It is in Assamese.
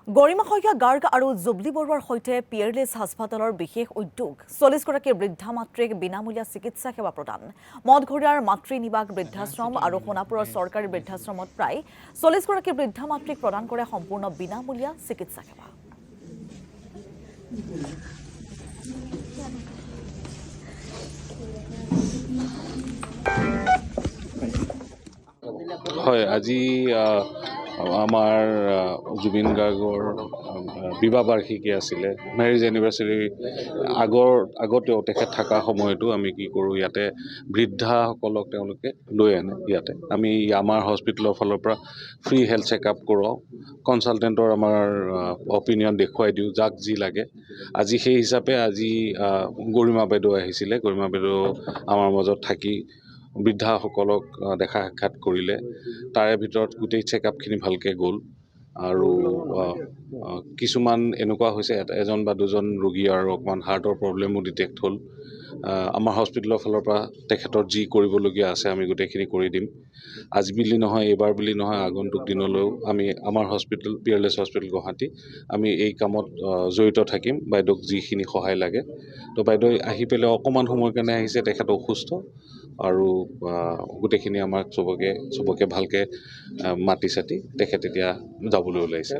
গৰিমা শইকীয়া গাৰ্গ আৰু জুবলি বৰুৱাৰ সৈতে পিয়েৰলেছ হাস্পাতালৰ বিশেষ উদ্যোগ 40গৰাকী বৃদ্ধা মাতৃক বিনামূলীয়া চিকিৎসা সেৱা প্ৰদান মদঘৰীয়াৰ মাতৃ নিবাস বৃদ্ধাশ্ৰম আৰু সোণাপুৰৰ চৰকাৰী বৃদ্ধাশ্ৰমত প্ৰায় 40গৰাকী বৃদ্ধা মাতৃক প্ৰদান কৰে সম্পূৰ্ণ বিনামূলীয়া চিকিৎসা সেৱা হয় আজি আমাৰ জুবিন গাৰ্গৰ বিবাহ বাৰ্ষিকী আছিলে মেৰিজ এনিভাৰ্চাৰী আগতেও তেখেত থকা সময়তো আমি কি কৰোঁ ইয়াতে বৃদ্ধাসকলক তেওঁলোকে লৈ আনে ইয়াতে আমি আমাৰ হস্পিটেলৰ ফালৰ পৰা ফ্ৰী হেল্থ চেকআপ কৰোঁ কনচালটেণ্টৰ আমাৰ অপিনিয়ন দেখুৱাই দিওঁ যাক যি লাগে আজি সেই হিচাপে আজি গৰিমা বাইদেউ আহিছিলে গৰিমা বাইদেউ আমাৰ মাজত থাকি বৃদ্ধাসকলক দেখা সাক্ষাৎ কৰিলে তাৰে ভিতৰত গোটেই চেকআপখিনি ভালকৈ গ'ল আৰু কিছুমান এনেকুৱা হৈছে এজন বা দুজন ৰোগী আৰু অকণমান হাৰ্টৰ প্ৰব্লেমো ডিটেক্ট হ'ল আমাৰ হস্পিটেলৰ ফালৰ পৰা তেখেতৰ যি কৰিবলগীয়া আছে আমি গোটেইখিনি কৰি দিম আজি বুলি নহয় এইবাৰ বুলি নহয় আগন্তুক দিনলৈও আমি আমাৰ হস্পিটেল পিয়াৰলেছ হস্পিটেল গুৱাহাটী আমি এই কামত জড়িত থাকিম বাইদেউক যিখিনি সহায় লাগে তো বাইদেউ আহি পেলাই অকণমান সময়ৰ কাৰণে আহিছে তেখেত অসুস্থ আৰু গোটেইখিনি আমাক চবকে ভালকৈ মাতি চাতি তেখেত এতিয়া যাবলৈ ওলাইছে